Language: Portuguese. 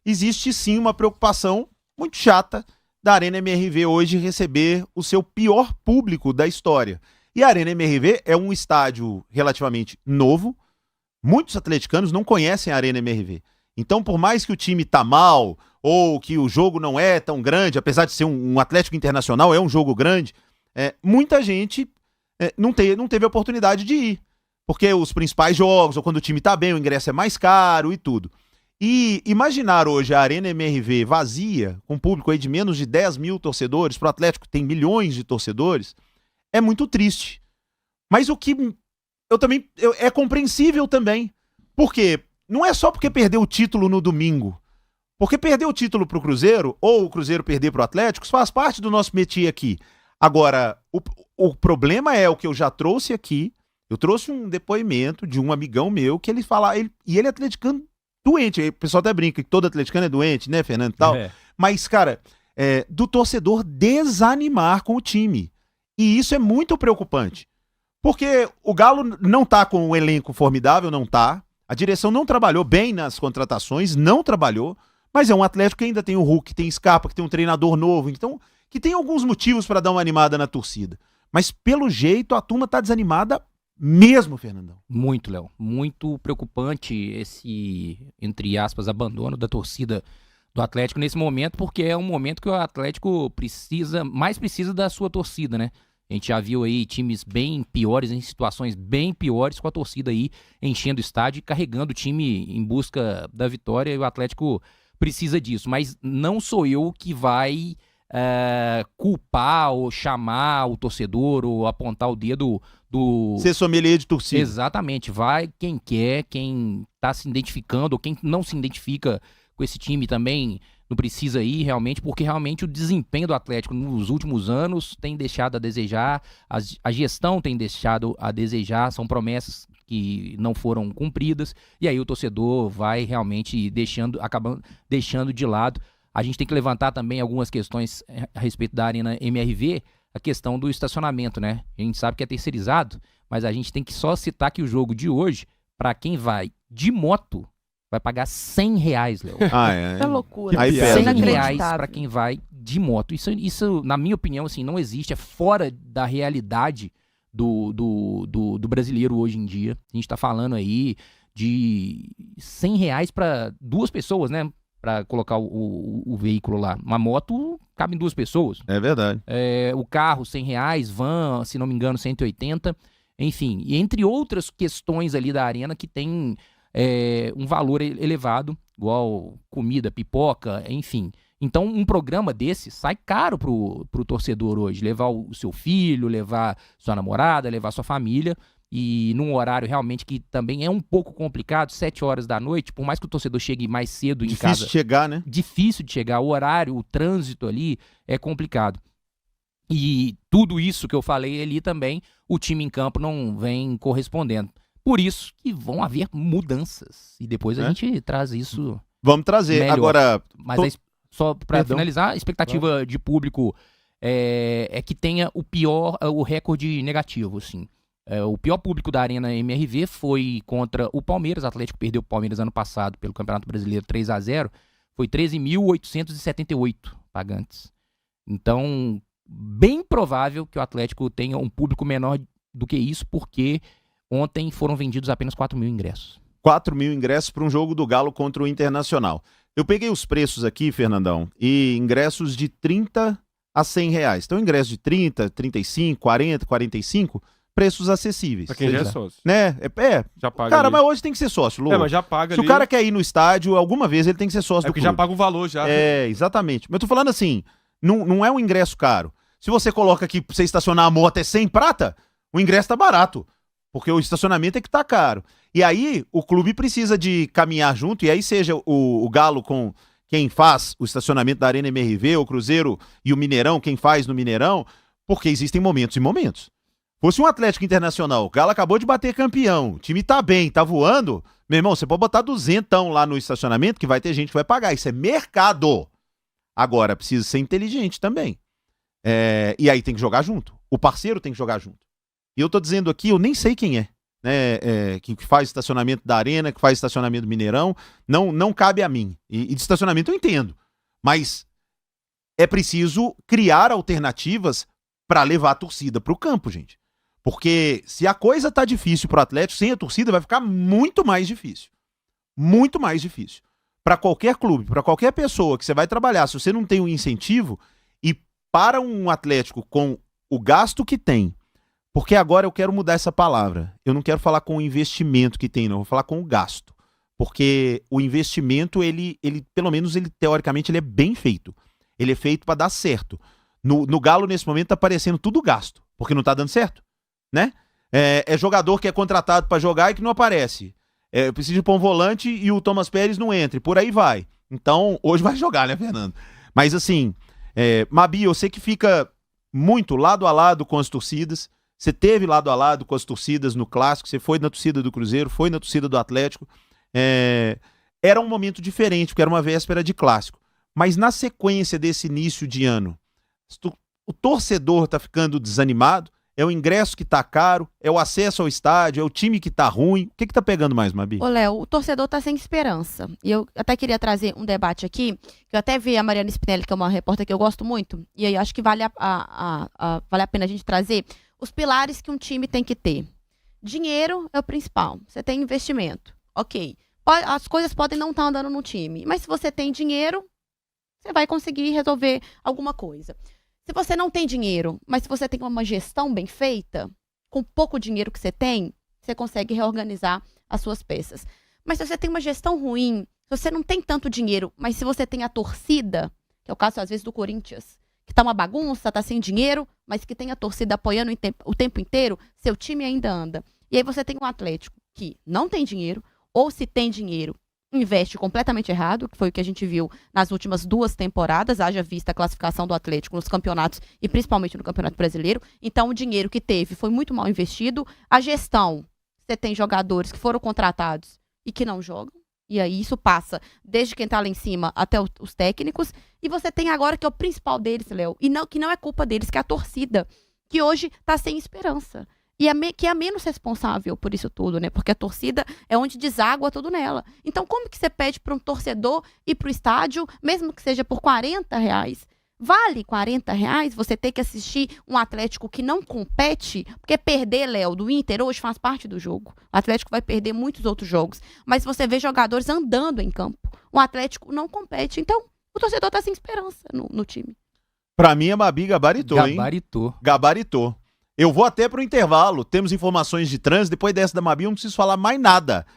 existe sim uma preocupação muito chata da Arena MRV hoje receber o seu pior público da história. E a Arena MRV é um estádio relativamente novo. Muitos atleticanos não conhecem a Arena MRV. Então, por mais que o time tá mal, ou que o jogo não é tão grande, apesar de ser um Atlético Internacional, é um jogo grande, muita gente não teve a oportunidade de ir. Porque os principais jogos, ou quando o time tá bem, o ingresso é mais caro e tudo. E imaginar hoje a Arena MRV vazia, com um público aí de menos de 10 mil torcedores, pro Atlético que tem milhões de torcedores, é muito triste. Mas o que é compreensível também. Por quê? Não é só porque perdeu o título no domingo. Porque perder o título pro Cruzeiro, ou o Cruzeiro perder pro Atlético, faz parte do nosso métier aqui. Agora, o problema é o que eu já trouxe aqui. Eu trouxe um depoimento de um amigão meu que ele fala, e ele é atleticano doente. O pessoal até brinca que todo atleticano é doente, né, Fernando e tal. Mas, cara, do torcedor desanimar com o time. E isso é muito preocupante. Porque o Galo não tá com um elenco formidável, não tá. A direção não trabalhou bem nas contratações, não trabalhou. Mas é um Atlético que ainda tem o Hulk, que tem Scarpa, que tem um treinador novo. Então, que tem alguns motivos para dar uma animada na torcida. Mas, pelo jeito, a turma tá desanimada mesmo, Fernandão. Muito, Léo. Muito preocupante esse, entre aspas, abandono da torcida do Atlético nesse momento, porque é um momento que o Atlético mais precisa da sua torcida, né? A gente já viu aí times bem piores, em situações bem piores, com a torcida aí enchendo o estádio e carregando o time em busca da vitória, e o Atlético precisa disso. Mas não sou eu que vai culpar ou chamar o torcedor ou apontar o dedo do... Ser sommelier de torcida. Exatamente. Vai quem quer, quem tá se identificando ou quem não se identifica com esse time também não precisa ir realmente, porque realmente o desempenho do Atlético nos últimos anos tem deixado a desejar, a gestão tem deixado a desejar, são promessas que não foram cumpridas, e aí o torcedor vai realmente acabando deixando de lado. A gente tem que levantar também algumas questões a respeito da Arena MRV, a questão do estacionamento, né? A gente sabe que é terceirizado, mas a gente tem que só citar que o jogo de hoje, para quem vai de moto, vai pagar R$100, Léo. É loucura. Aí R$100 para quem vai de moto. Isso, na minha opinião, assim, não existe, é fora da realidade do brasileiro hoje em dia. A gente tá falando aí de R$100 para duas pessoas, né? Para colocar o veículo lá. Uma moto cabe em duas pessoas. É verdade. O carro, R$100, van, se não me engano, 180. Enfim, e entre outras questões ali da arena que tem um valor elevado, igual comida, pipoca, enfim. Então, um programa desse sai caro pro torcedor hoje. Levar o seu filho, levar sua namorada, levar sua família. E num horário realmente que também é um pouco complicado, 7 horas da noite, por mais que o torcedor chegue mais cedo em casa. Difícil de chegar, né? Difícil de chegar. O horário, o trânsito ali é complicado. E tudo isso que eu falei ali também, o time em campo não vem correspondendo. Por isso que vão haver mudanças. E depois a gente traz isso. Vamos trazer. Melhor. Agora. Mas só para finalizar, a expectativa de público é que tenha o recorde negativo, assim. O pior público da Arena MRV foi contra o Palmeiras. O Atlético perdeu o Palmeiras ano passado pelo Campeonato Brasileiro 3-0. Foi 13.878 pagantes. Então, bem provável que o Atlético tenha um público menor do que isso, porque ontem foram vendidos apenas 4.000 ingressos. 4.000 ingressos para um jogo do Galo contra o Internacional. Eu peguei os preços aqui, Fernandão, e ingressos de R$30 a R$100. Então, ingressos de 30, 35, 40, 45... preços acessíveis. Pra quem já é sócio. Né? Já paga cara, ali. mas hoje tem que ser sócio, Lu. Mas já paga Se ali. o cara quer ir no estádio, alguma vez ele tem que ser sócio do porque clube. já paga o valor já. Exatamente. Mas eu tô falando assim, não é um ingresso caro. Se você coloca aqui pra você estacionar a moto é 100 prata, o ingresso tá barato. Porque o estacionamento é que tá caro. E aí, o clube precisa de caminhar junto, e aí seja o Galo com quem faz o estacionamento da Arena MRV, o Cruzeiro e o Mineirão, quem faz no Mineirão, porque existem momentos e momentos. Fosse um Atlético Internacional, o Galo acabou de bater campeão, o time tá bem, tá voando, meu irmão, você pode botar 200 lá no estacionamento que vai ter gente que vai pagar, isso é mercado. Agora, precisa ser inteligente também. E aí tem que jogar junto, o parceiro tem que jogar junto. E eu tô dizendo aqui, eu nem sei quem é. né, que faz estacionamento da Arena, que faz estacionamento do Mineirão, não cabe a mim. E de estacionamento eu entendo. Mas é preciso criar alternativas para levar a torcida para o campo, gente. Porque se a coisa tá difícil pro Atlético, sem a torcida vai ficar muito mais difícil. Muito mais difícil. Para qualquer clube, para qualquer pessoa que você vai trabalhar, se você não tem um incentivo, e para um Atlético com o gasto que tem, porque agora eu quero mudar essa palavra, eu não quero falar com o investimento que tem, não, eu vou falar com o gasto. Porque o investimento, ele pelo menos, teoricamente, ele é bem feito. Ele é feito para dar certo. No Galo, nesse momento, tá parecendo tudo gasto, porque não tá dando certo, né? É jogador que é contratado para jogar e que não aparece. Precisa pôr um volante e o Thomas Pérez não entra, e por aí vai. Então, hoje vai jogar, né, Fernando? Mas assim, Mabi, eu sei que fica muito lado a lado com as torcidas. Você teve lado a lado com as torcidas no Clássico, você foi na torcida do Cruzeiro, foi na torcida do Atlético. Era um momento diferente, porque era uma véspera de Clássico. Mas na sequência desse início de ano, o torcedor tá ficando desanimado? É o ingresso que tá caro? É o acesso ao estádio? É o time que tá ruim? O que tá pegando mais, Mabi? Ô, Léo, o torcedor tá sem esperança. E eu até queria trazer um debate aqui, que eu até vi a Mariana Spinelli, que é uma repórter que eu gosto muito, e aí acho que vale a pena a gente trazer os pilares que um time tem que ter. Dinheiro é o principal. Você tem investimento. Ok. As coisas podem não estar andando no time, mas se você tem dinheiro, você vai conseguir resolver alguma coisa. Se você não tem dinheiro, mas se você tem uma gestão bem feita, com pouco dinheiro que você tem, você consegue reorganizar as suas peças. Mas se você tem uma gestão ruim, se você não tem tanto dinheiro, mas se você tem a torcida, que é o caso às vezes do Corinthians, que tá uma bagunça, tá sem dinheiro, mas que tem a torcida apoiando o tempo inteiro, seu time ainda anda. E aí você tem um Atlético que não tem dinheiro, ou se tem dinheiro, investe completamente errado, que foi o que a gente viu nas últimas 2 temporadas, haja vista a classificação do Atlético nos campeonatos e principalmente no Campeonato Brasileiro. Então, o dinheiro que teve foi muito mal investido. A gestão, você tem jogadores que foram contratados e que não jogam. E aí isso passa desde quem tá lá em cima até os técnicos. E você tem agora que é o principal deles, Léo, e que não é culpa deles, que é a torcida, que hoje tá sem esperança. E que é a menos responsável por isso tudo, né? Porque a torcida é onde deságua tudo nela. Então, como que você pede para um torcedor ir para o estádio, mesmo que seja por R$40? Vale R$40 você ter que assistir um Atlético que não compete? Porque perder, Léo, do Inter hoje faz parte do jogo. O Atlético vai perder muitos outros jogos. Mas você vê jogadores andando em campo. O Atlético não compete. Então, o torcedor tá sem esperança no time. Pra mim, a Mabi gabaritou, hein? Gabaritou. Eu vou até pro intervalo. Temos informações de trânsito. Depois dessa da Mabi, eu não preciso falar mais nada.